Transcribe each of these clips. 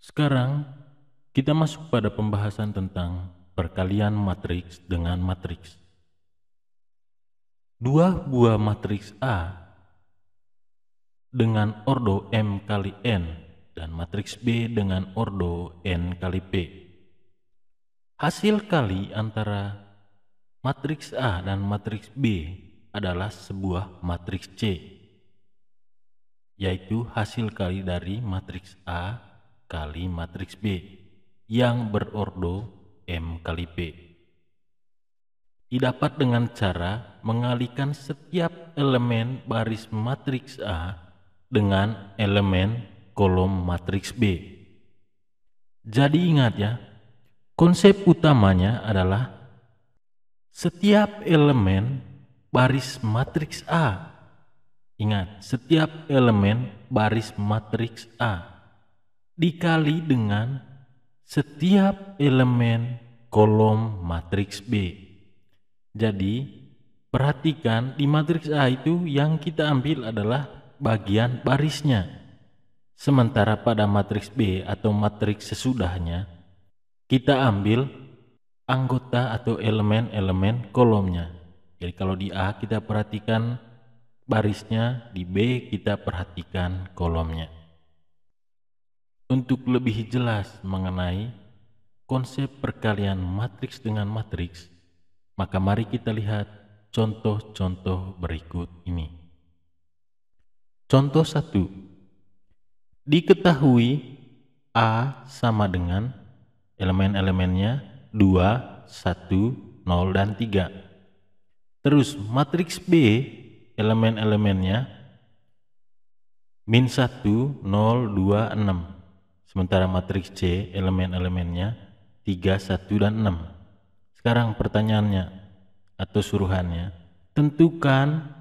Sekarang kita masuk pada pembahasan tentang perkalian matriks dengan matriks. Dua buah matriks A dengan ordo M kali N dan matriks B dengan ordo N kali P. Hasil kali antara matriks A dan matriks B adalah sebuah matriks C, yaitu hasil kali dari matriks A kali matriks B yang berordo M kali P. Didapat dengan cara mengalihkan setiap elemen baris matriks A dengan elemen kolom matriks B. Jadi ingat ya, konsep utamanya adalah setiap elemen baris matriks A. Ingat, setiap elemen baris matriks A dikali dengan setiap elemen kolom matriks B. Jadi, perhatikan di matriks A itu yang kita ambil adalah bagian barisnya. Sementara pada matriks B atau matriks sesudahnya, kita ambil anggota atau elemen-elemen kolomnya. Jadi kalau di A kita perhatikan barisnya, di B kita perhatikan kolomnya. Untuk lebih jelas mengenai konsep perkalian matriks dengan matriks, maka mari kita lihat contoh-contoh berikut ini. Contoh 1. Diketahui A sama dengan elemen-elemennya 2, 1, 0, dan 3. Terus matriks B elemen-elemennya min 1, 0, 2, 6. Sementara matriks C elemen-elemennya 3, 1, dan 6. Sekarang pertanyaannya atau suruhannya, tentukan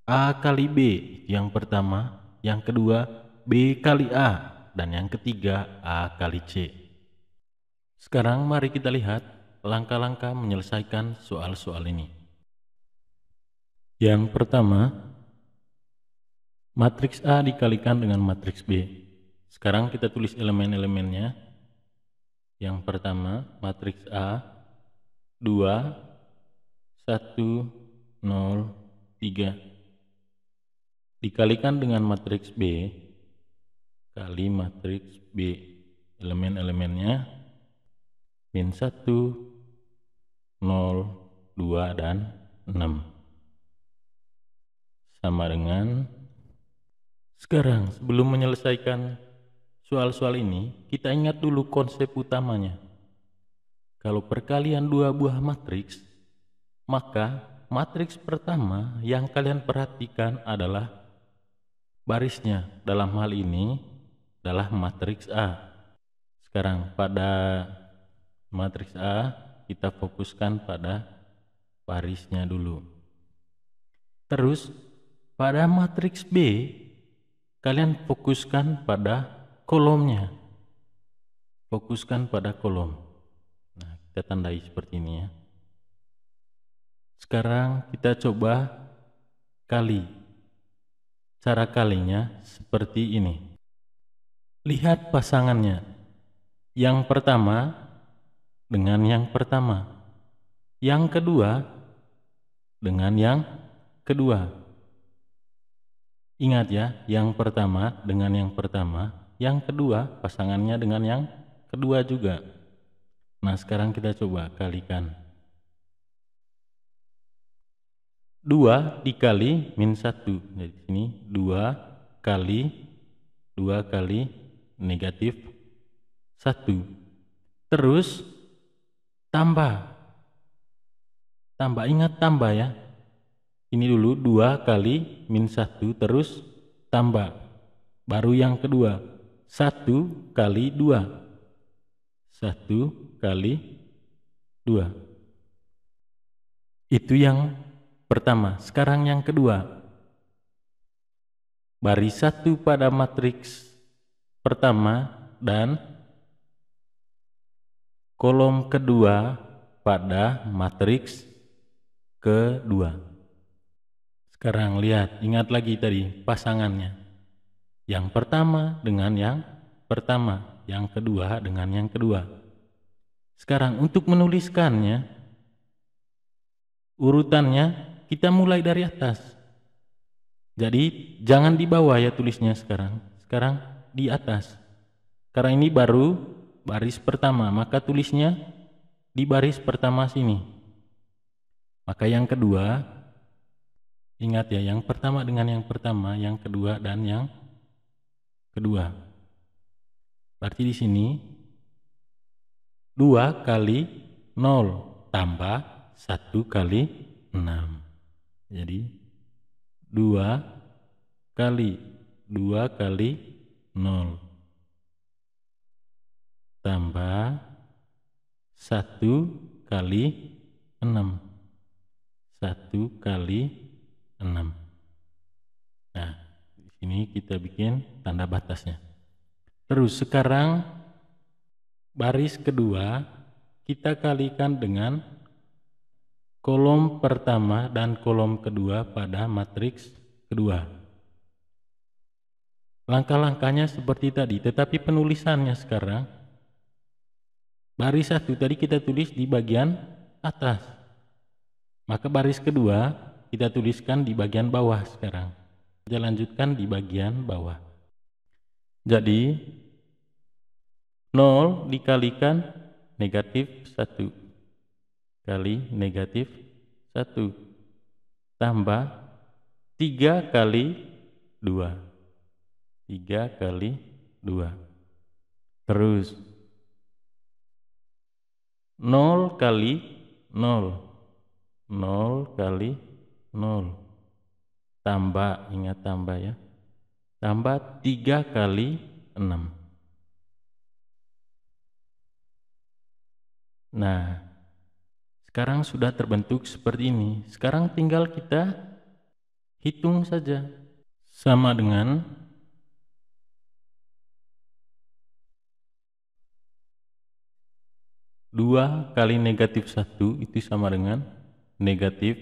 A kali B yang pertama, yang kedua B kali A, dan yang ketiga A kali C. Sekarang mari kita lihat langkah-langkah menyelesaikan soal-soal ini. Yang pertama, matriks A dikalikan dengan matriks B. Sekarang kita tulis elemen-elemennya. Yang pertama, matriks A 2, 1, 0, 3 dikalikan dengan matriks B kali matriks B. Elemen-elemennya min 1, 0, 2, dan 6. Sama dengan, sekarang sebelum menyelesaikan soal-soal ini, kita ingat dulu konsep utamanya. Kalau perkalian dua buah matriks, maka matriks pertama yang kalian perhatikan adalah barisnya. Dalam hal ini adalah matriks A. Sekarang pada matriks A kita fokuskan pada barisnya dulu. Terus pada matriks B kalian fokuskan pada kolomnya. Fokuskan pada kolom. Nah, kita tandai seperti ini ya. Sekarang kita coba kali. Cara kalinya seperti ini. Lihat pasangannya. Yang pertama dengan yang pertama. Yang kedua dengan yang kedua. Ingat ya, yang pertama dengan yang pertama, yang kedua pasangannya dengan yang kedua juga. Nah, sekarang kita coba kalikan. 2 dikali min 1. Dari sini 2 kali negatif 1. Terus tambah. Ingat tambah ya. Ini dulu 2 kali min 1 terus tambah. Baru yang kedua 1 kali 2. 1 kali 2. Itu yang pertama. Sekarang yang kedua. Baris 1 pada matriks pertama dan kolom kedua pada matriks kedua. Sekarang lihat, ingat lagi tadi pasangannya. Yang pertama dengan yang pertama. yang kedua dengan yang kedua. Sekarang untuk menuliskannya, urutannya kita mulai dari atas. Jadi jangan di bawah ya tulisnya sekarang di atas. Karena ini baru baris pertama, maka tulisnya di baris pertama sini. Maka yang kedua, ingat ya, yang pertama dengan yang pertama, yang kedua dan yang kedua. Berarti di sini 2 kali 0 tambah 1 kali 6. Jadi 2 kali 0 tambah 1 kali 6. 1 kali 6. Nah, di sini kita bikin tanda batasnya. Terus sekarang baris kedua kita kalikan dengan kolom pertama dan kolom kedua pada matriks kedua. Langkah-langkahnya seperti tadi, tetapi penulisannya sekarang baris 1 tadi kita tulis di bagian atas. Maka baris kedua kita tuliskan di bagian bawah sekarang. Kita lanjutkan di bagian bawah. Jadi 0 dikalikan negatif 1 kali negatif 1 tambah 3 kali 2. 3 kali 2. Terus 0 kali 0. 0 kali 0. Tambah, ingat tambah ya. Tambah 3 kali 6. Nah, sekarang sudah terbentuk seperti ini. Sekarang tinggal kita hitung saja. Sama dengan 2 kali negatif 1 itu sama dengan negatif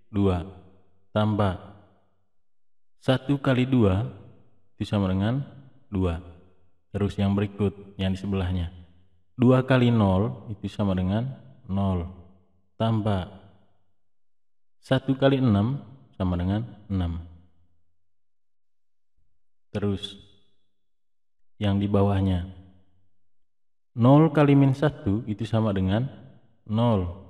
2 tambah 1 kali 2 itu sama dengan 2. Terus yang berikut yang di sebelahnya 2 kali 0 itu sama dengan 0 tambah 1 kali 6 sama dengan 6. Terus yang di bawahnya 0 kali min 1 itu sama dengan 0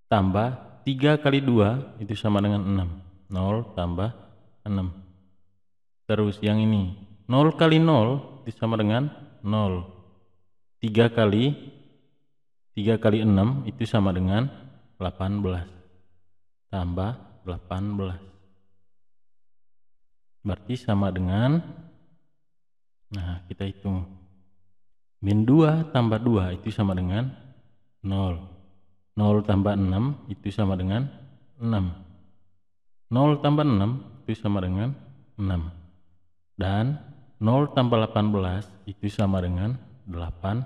tambah 3 kali 2 itu sama dengan 6. 0 tambah 6. Terus yang ini 0 kali 0 itu sama dengan 0. 3 kali 6 itu sama dengan 18. Tambah 18. Berarti sama dengan, nah kita hitung. Min 2 tambah 2 itu sama dengan 0. 0 tambah 6 itu sama dengan 6. 0 tambah 6 itu sama dengan 6. Dan 0 tambah 18 itu sama dengan 18.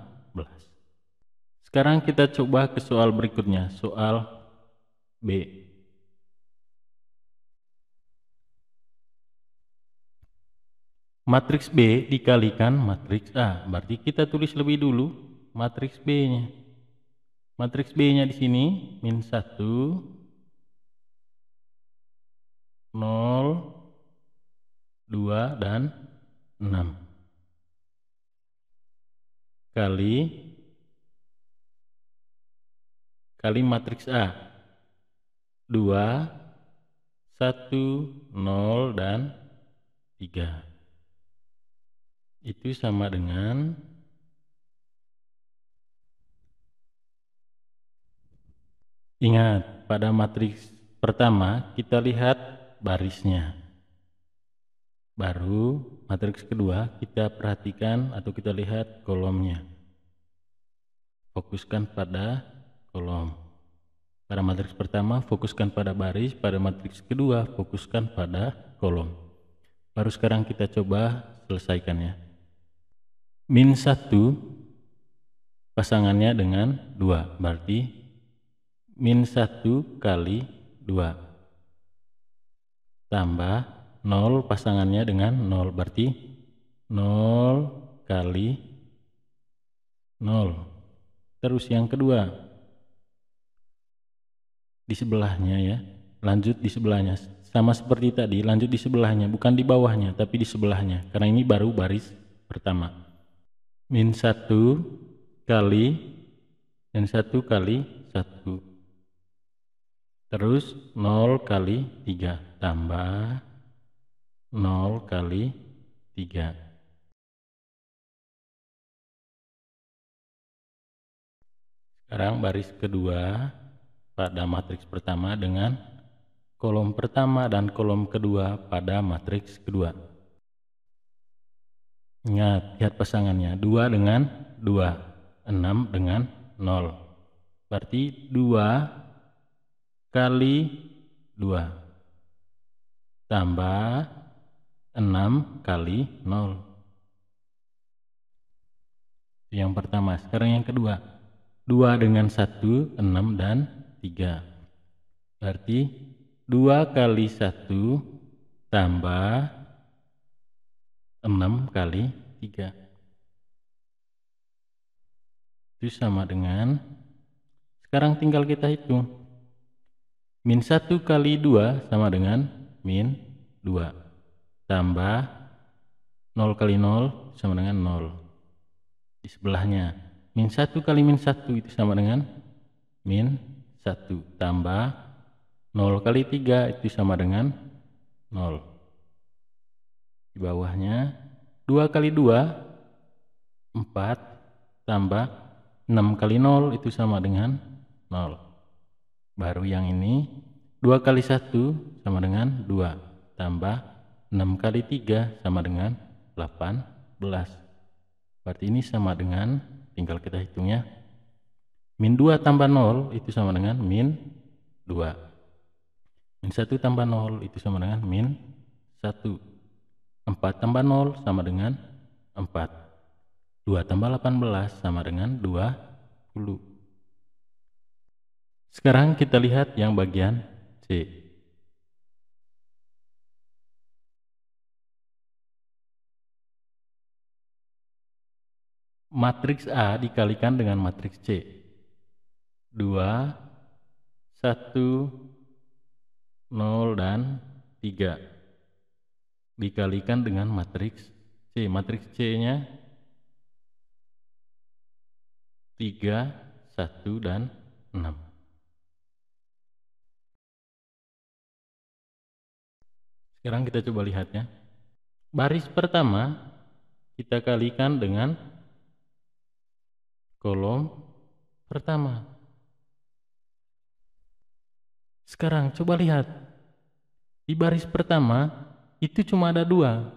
Sekarang kita coba ke soal berikutnya, soal B. Matriks B dikalikan matriks A. Berarti kita tulis lebih dulu matriks B-nya. Matriks B-nya di sini min 1, 0, 2, dan 6. Kali matriks A. 2, 1, 0, dan 3. Itu sama dengan ingat, pada matriks pertama kita lihat barisnya. Baru matriks kedua kita perhatikan atau kita lihat kolomnya. Fokuskan pada kolom. Pada matriks pertama fokuskan pada baris, pada matriks kedua fokuskan pada kolom. Baru sekarang kita coba selesaikan ya. Min 1 pasangannya dengan 2, berarti min 1 kali 2 tambah 0 pasangannya dengan 0, berarti 0 kali 0. Terus yang kedua, di sebelahnya ya, lanjut di sebelahnya. Sama seperti tadi, lanjut di sebelahnya, bukan di bawahnya, tapi di sebelahnya. Karena ini baru baris pertama. Min 1 kali, dan 1 kali 1. Terus 0 kali 3, tambah 0 kali 3. Sekarang baris kedua pada matriks pertama dengan kolom pertama dan kolom kedua pada matriks kedua. Ingat, lihat pasangannya. 2 dengan 2, 6 dengan 0. Berarti 2 kali 2 tambah 6 kali 0. Yang pertama. Sekarang yang kedua. 2 dengan 1, 6 dan 3. Berarti 2 kali 1 tambah 6 kali 3. Itu sama dengan, sekarang tinggal kita hitung. Min 1 kali 2 sama dengan min 2. Tambah 0 kali 0 sama dengan 0. Di sebelahnya. Min 1 kali min 1 itu sama dengan min 1. Tambah 0 kali 3 itu sama dengan 0. Di bawahnya 2 kali 2, 4. Tambah 6 kali 0 itu sama dengan 0. Baru yang ini 2 kali 1 sama dengan 2. Tambah 6 kali 3 sama dengan 18. Berarti ini sama dengan, tinggal kita hitungnya. Min 2 tambah 0 itu sama dengan min 2. Min 1 tambah 0 itu sama dengan min 1. 4 tambah 0 sama dengan 4. 2 tambah 18 sama dengan 20. Sekarang kita lihat yang bagian C. Matriks A dikalikan dengan matriks C. 2, 1, 0, dan 3. Dikalikan dengan matriks C. Matriks C-nya 3, 1, dan 6. Sekarang kita coba lihatnya. Baris pertama kita kalikan dengan kolom pertama. Sekarang coba lihat. Di baris pertama itu cuma ada 2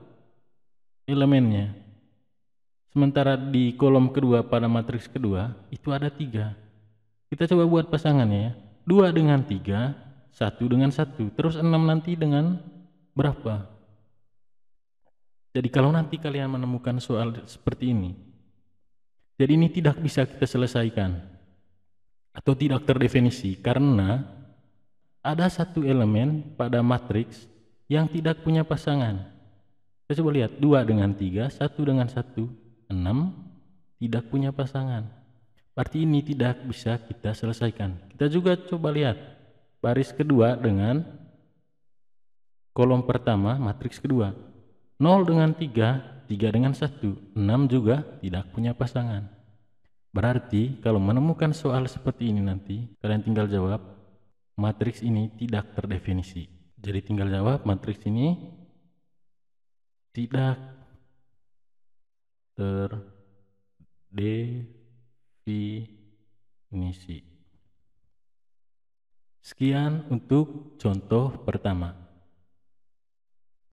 elemennya. Sementara di kolom kedua pada matriks kedua itu ada 3. Kita coba buat pasangannya ya. 2 dengan 3, 1 dengan 1. Terus 6 nanti dengan berapa? Jadi kalau nanti kalian menemukan soal seperti ini, jadi ini tidak bisa kita selesaikan atau tidak terdefinisi karena ada satu elemen pada matriks yang tidak punya pasangan. Kita coba lihat, 2 dengan 3, 1 dengan 1, 6 tidak punya pasangan. Berarti ini tidak bisa kita selesaikan. Kita juga coba lihat baris kedua dengan kolom pertama matriks kedua. 0 dengan 3, 3 dengan 1, 6 juga tidak punya pasangan. Berarti kalau menemukan soal seperti ini nanti, kalian tinggal jawab, matriks ini tidak terdefinisi. Jadi tinggal jawab, matriks ini tidak terdefinisi. Sekian untuk contoh pertama.